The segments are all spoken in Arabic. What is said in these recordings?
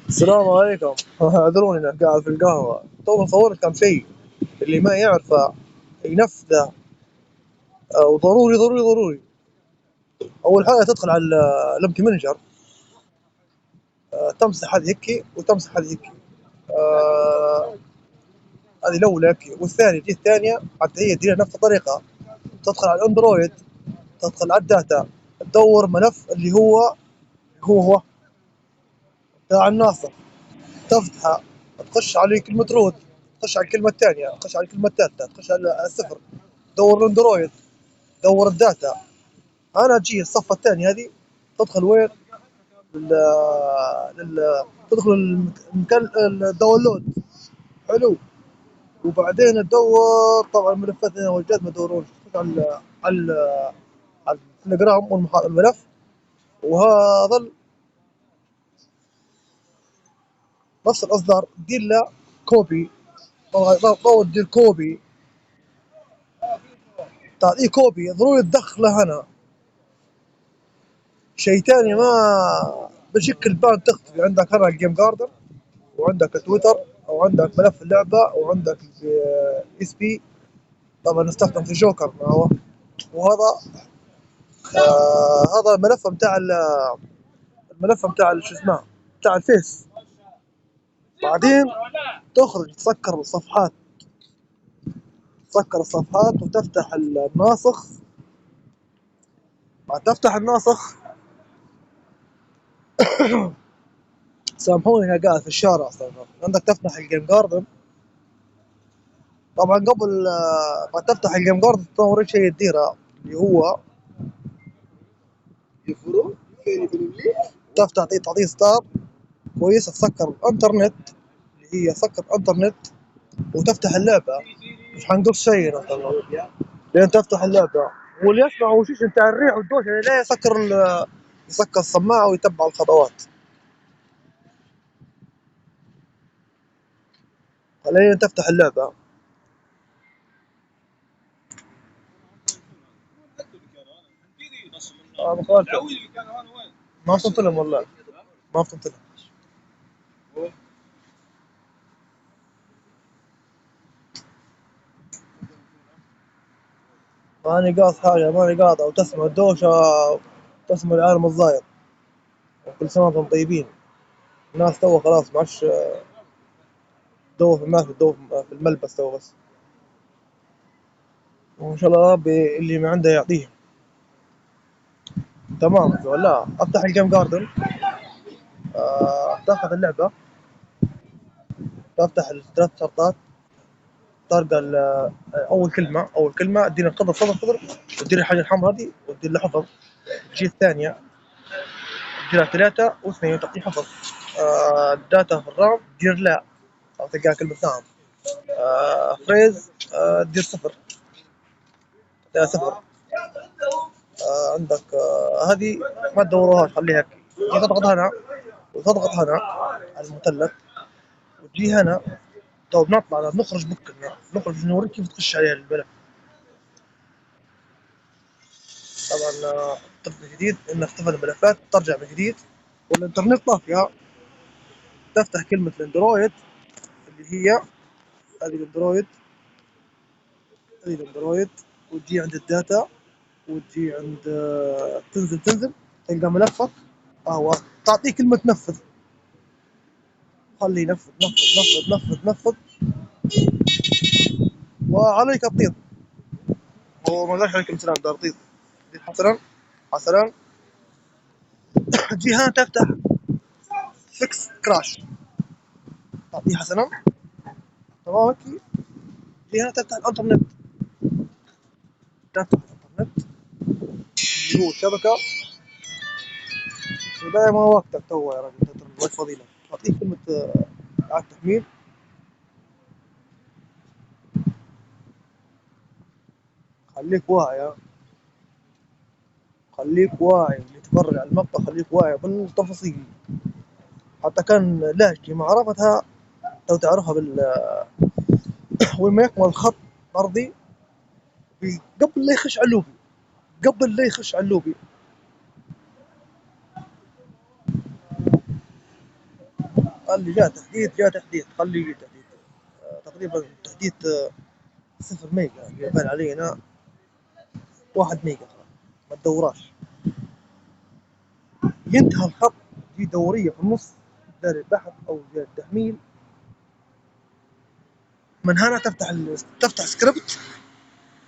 السلام عليكم. اعذروني انا قاعد في القهوة تو مصور كم شيء اللي ما يعرفه ينفذه. وضروري ضروري ضروري. اول حاجة تدخل على الامتي مانجر. تمسح هذه هيك وتمسح هذه هيك. آه، هذه الاولى هيك، والثانية دي الثانية حتى هي دي نفس الطريقة. تدخل على الاندرويد، تدخل على الداتا، تدور ملف اللي هو بتاع الناصر، تفتحه، تخش عليه كلمة روت، تخش على الكلمة الثانية، تخش على الكلمة الثالثة، تخش على الصفر، دور الاندرويد، دور الداتا. انا تجي الصفه الثانيه هذه، تدخل وين؟ لل تدخل المكان الداونلود. حلو. وبعدين تدور طبعا الملفات هنا والجد ما تدورونش، تدخل على التليجرام والملف. وهذا نفس الاصدار دير له كوبي. طبعا تدير كوبي، تعطيه كوبي ضروري تدخله هنا. شيء ثاني ما بشكل بان تختفي عندك هنا الجيم جاردن، وعندك تويتر، او عندك ملف اللعبه، وعندك اس بي. طبعا نستخدم في جوكر معه. وهذا هذا الملف بتاع الملف بتاع شو اسمه، بتاع الفيس. بعدين تخرج تسكر الصفحات، تسكر الصفحات وتفتح الناسخ. بعد تفتح الناسخ، سامحوني انا قاعد في الشارع اصلا. عندك تفتح الجيم جاردن. طبعا قبل ما تفتح الجيم جاردن اول شيء تديره اللي هو تفتح تعطيه ستار كويس، تسكر الانترنت، اللي هي سكر انترنت، وتفتح اللعبه. مش حنقص شيء مثلا لين تفتح اللعبه. واللي يسمع وشيش بتاع الريح والدوشه لا يسكر يسكر السماعه ويتبع الخطوات لين تفتح اللعبه. مخالفة. ما وصلت لهم والله، ما وصلت لهم. ماني قاص حاجه، ماني قاطع، وتسمع الدوشه، وتسمع العالم الظاهر. وكل سنه وانتم طيبين. الناس تو خلاص ما عادش تدور في الناس، بتدور في الملبس تو بس. وان شاء الله ربي اللي ما عنده يعطيه. تمام ولا افتح الجيم جاردن. تاخذ اللعبه، تفتح الثلاث شرطات، تلقى اول كلمه ادينا خضر خضر خضر، وتدير الحاجه الحمراء هذه وتدير لها حفظ. تجي الثانيه تديرها ثلاثه واثنين وتعطيه حفظ. الداتا في الرام تدير لا، او تلقاها كلمه نعم. فريز تدير صفر، تعطيها صفر. عندك هذه ما تدوروهاش خليها هيك. تجي تضغط هنا وتضغط هنا على المثلث، وتجي هنا. تو بنطلع بنخرج بكنا نخرج نوريك كيف تخش عليها الملف. طبعا الطب الجديد انك تفتح الملفات ترجع من جديد، والانترنت طافيه. تفتح كلمه الاندرويد اللي هي هذه الاندرويد، هذه الاندرويد، وتجي عند الداتا، وتجي عند تنزل تلقى ملفك. هو تعطيه كلمه نفذ، خليه ينفذ نفذ نفذ نفذ نفذ. وعليك الطير. هو ما قالش عليكم السلام، دار طير. حسنا حسنا. تجي هنا تفتح فيكس كراش، تعطيه حسنا. تمام هيك. تجي هنا تفتح الانترنت، تفتح الانترنت اللي هو الشبكه. وده ما وقتك تو يا راجل، الوقت فضيلة. تعطيه كلمة إعادة تحميل. خليك واعي خليك واعي اللي تتفرج على المقطع، خليك واعي بالتفاصيل. حتى كان لهجتي ما عرفتها لو تعرفها وين ما يكمل الخط الأرضي قبل لا يخش على اللوبي، قبل لا يخش على اللوبي. قال لي جاء تحديث، جاء تحديث، خليه يجي تحديث. تقريبا تحديث 0 ميجا يبان علي أنا 1 ميجا خلاص، ما تدوراش، ينتهى الخط، في دورية في النص، دار البحث أو دار التحميل، من هنا تفتح سكريبت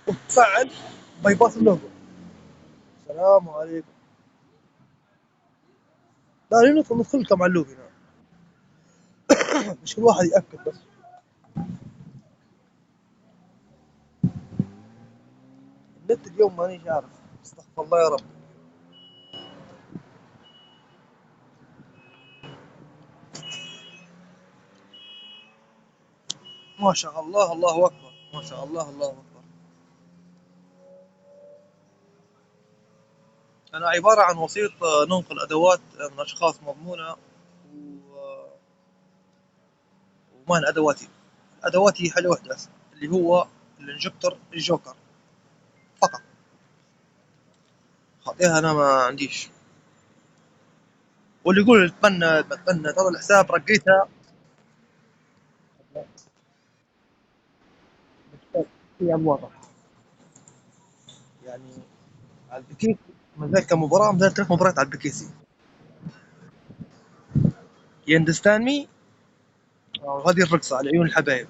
وتفعل باي باس اللوجو. السلام عليكم. لا ندخل لكم على اللوجو هنا. مش كل واحد يأكد بس. النت اليوم مانيش عارف، استغفر الله يا رب. ما شاء الله، الله أكبر، ما شاء الله، الله أكبر. أنا عبارة عن وسيط ننقل أدوات من أشخاص مضمونة، وما هي أدواتي. أدواتي حاجة واحدة بس، اللي هو الانجكتور الجوكر فقط. غيرها أنا ما عنديش. واللي يقول اتمنى ترى الحساب رقيتها. هي واضح يعني، على البكيس من ذاك مباراة، من ذاك 3 مباريات على البكيسي. You understand me؟ هذه الرقصة على عيون الحبايب.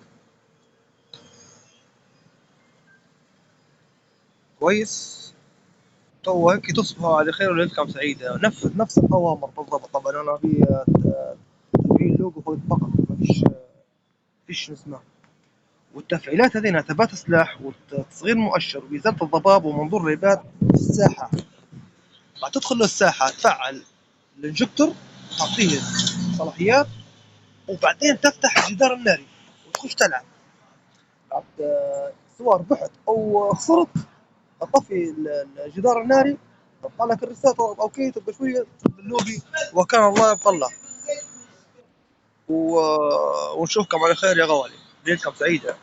كويس. تو هيك تصبحوا على خير وليلتكم سعيدة. نفذ نفس الأوامر بالضبط. طبعا أنا في تفعيل لوجو فقط، ما فيش اسمه. والتفعيلات هذه ثبات سلاح وتصغير مؤشر وإزالة الضباب ومنظور ريبات في الساحة. بعد تدخل للساحة تفعل الانجكتور، تعطيه صلاحيات، وبعدين تفتح الجدار الناري وتخش تلعب. بعد سواء ربحت أو خسرت، تطفي الجدار الناري، تطلع لك الرسالة تضغط اوكي، تبقى شويه تدخل اللوبي، وكان الله يبقى الله. ونشوفكم على خير يا غوالي، ليلتكم سعيده.